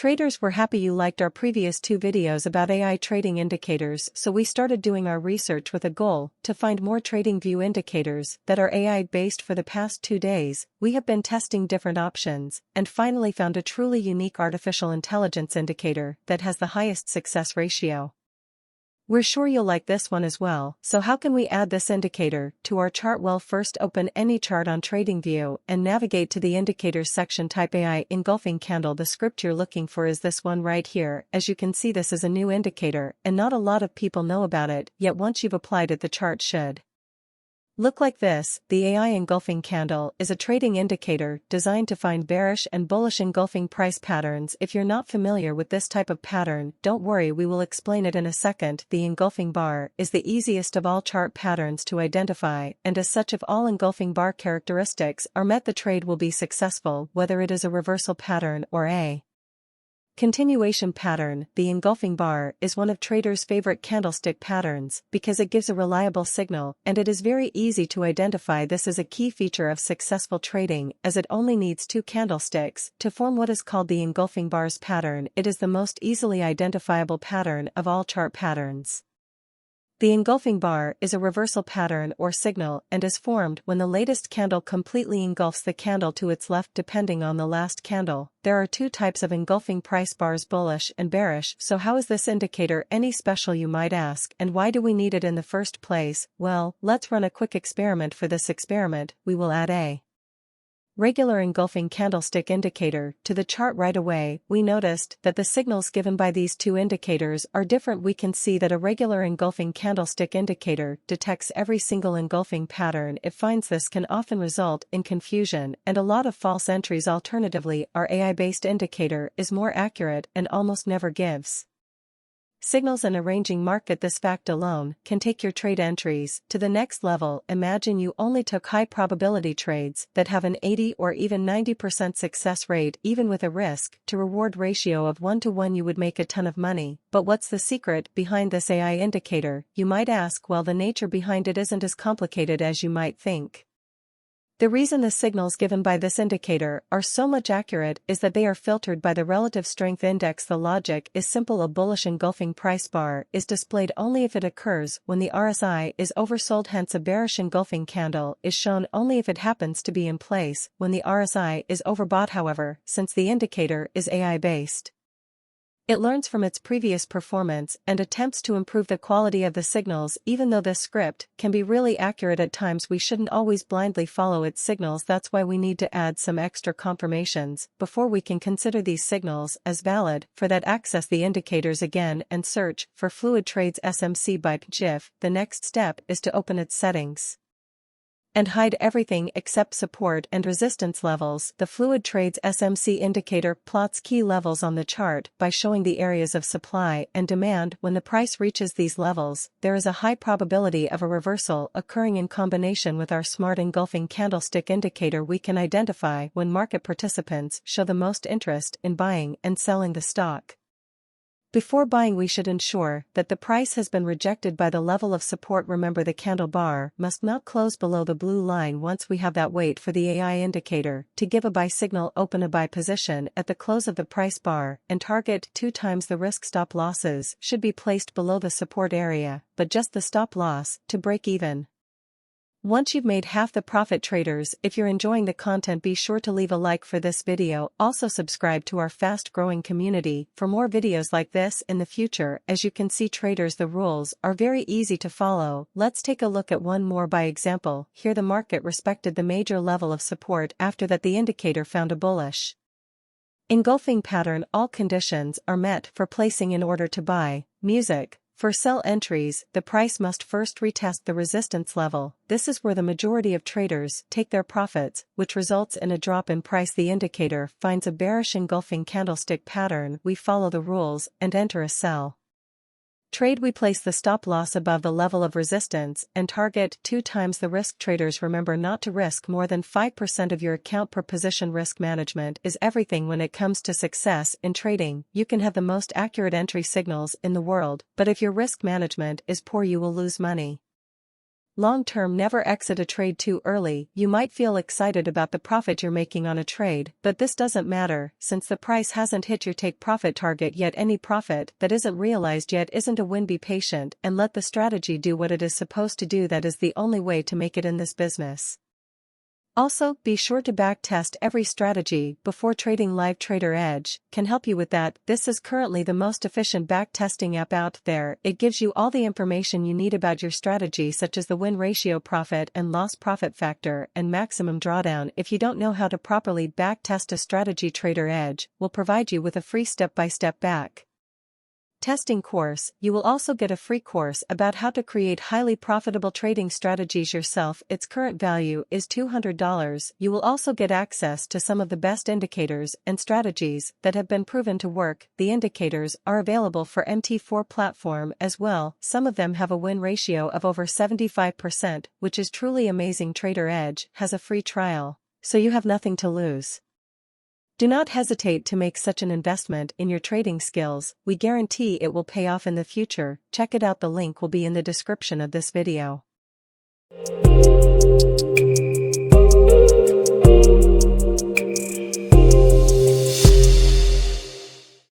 Traders were happy you liked our previous 2 videos about AI trading indicators, so we started doing our research with a goal to find more TradingView indicators that are AI-based. For the past 2 days, we have been testing different options and finally found a truly unique artificial intelligence indicator that has the highest success ratio. We're sure you'll like this one as well. So how can we add this indicator to our chart? Well, first open any chart on TradingView and navigate to the indicators section. Type AI engulfing candle. The script you're looking for is this one right here. As you can see, this is a new indicator and not a lot of people know about it, yet once you've applied it, the chart should look like this. The AI engulfing candle is a trading indicator designed to find bearish and bullish engulfing price patterns. If you're not familiar with this type of pattern, don't worry, we will explain it in a second. The engulfing bar is the easiest of all chart patterns to identify, and as such, if all engulfing bar characteristics are met, the trade will be successful, whether it is a reversal pattern or a continuation pattern. The engulfing bar is one of traders' favorite candlestick patterns because it gives a reliable signal and it is very easy to identify. This is a key feature of successful trading, as it only needs 2 candlesticks to form what is called the engulfing bars pattern. It is the most easily identifiable pattern of all chart patterns. The engulfing bar is a reversal pattern or signal and is formed when the latest candle completely engulfs the candle to its left depending on the last candle. There are 2 types of engulfing price bars, bullish and bearish. So how is this indicator any special, you might ask, and why do we need it in the first place? Well, let's run a quick experiment. For this experiment, we will add a regular engulfing candlestick indicator to the chart. Right away, we noticed that the signals given by these 2 indicators are different. We can see that a regular engulfing candlestick indicator detects every single engulfing pattern it finds. This can often result in confusion and a lot of false entries. Alternatively, our AI-based indicator is more accurate and almost never gives signals and arranging market. This fact alone can take your trade entries to the next level. Imagine you only took high probability trades that have an 80 or even 90% success rate. Even with a risk to reward ratio of 1:1, you would make a ton of money. But what's the secret behind this AI indicator, you might ask? Well, the nature behind it isn't as complicated as you might think. The reason the signals given by this indicator are so much accurate is that they are filtered by the relative strength index. The logic is simple. A bullish engulfing price bar is displayed only if it occurs when the RSI is oversold, hence a bearish engulfing candle is shown only if it happens to be in place when the RSI is overbought. However, since the indicator is AI-based, it learns from its previous performance and attempts to improve the quality of the signals. Even though this script can be really accurate at times, we shouldn't always blindly follow its signals. That's why we need to add some extra confirmations before we can consider these signals as valid. For that, access the indicators again and search for Fluid Trades SMC by GIF. The next step is to open its settings and hide everything except support and resistance levels. The Fluid Trades SMC indicator plots key levels on the chart by showing the areas of supply and demand. When the price reaches these levels, there is a high probability of a reversal occurring. In combination with our smart engulfing candlestick indicator, we can identify when market participants show the most interest in buying and selling the stock. Before buying, we should ensure that the price has been rejected by the level of support. Remember, the candle bar must not close below the blue line. Once we have that, wait for the AI indicator to give a buy signal. Open a buy position at the close of the price bar and target 2 times the risk. Stop losses should be placed below the support area, but just the stop loss to break even. Once you've made half the profit, traders, if you're enjoying the content, be sure to leave a like for this video. Also subscribe to our fast-growing community for more videos like this in the future. As you can see, traders, the rules are very easy to follow. Let's take a look at one more by example. Here the market respected the major level of support. After that, the indicator found a bullish engulfing pattern. All conditions are met for placing in order to buy. Music. For sell entries, the price must first retest the resistance level. This is where the majority of traders take their profits, which results in a drop in price. The indicator finds a bearish engulfing candlestick pattern. We follow the rules and enter a sell trade. We place the stop loss above the level of resistance and target 2 times the risk. Traders, remember not to risk more than 5% of your account per position. Risk management is everything when it comes to success in trading. You can have the most accurate entry signals in the world, but if your risk management is poor, you will lose money. Long-term, never exit a trade too early. You might feel excited about the profit you're making on a trade, but this doesn't matter, since the price hasn't hit your take profit target yet. Any profit that isn't realized yet isn't a win. Be patient and let the strategy do what it is supposed to do. That is the only way to make it in this business. Also, be sure to backtest every strategy before trading. Live Trader Edge can help you with that. This is currently the most efficient backtesting app out there. It gives you all the information you need about your strategy, such as the win ratio, profit and loss, profit factor, and maximum drawdown. If you don't know how to properly backtest a strategy, Trader Edge will provide you with a free step-by-step back testing course. You will also get a free course about how to create highly profitable trading strategies yourself. Its current value is $200. You will also get access to some of the best indicators and strategies that have been proven to work. The indicators are available for MT4 platform as well. Some of them have a win ratio of over 75%, which is truly amazing. Trader Edge has a free trial, so you have nothing to lose. Do not hesitate to make such an investment in your trading skills. We guarantee it will pay off in the future. Check it out. The link will be in the description of this video.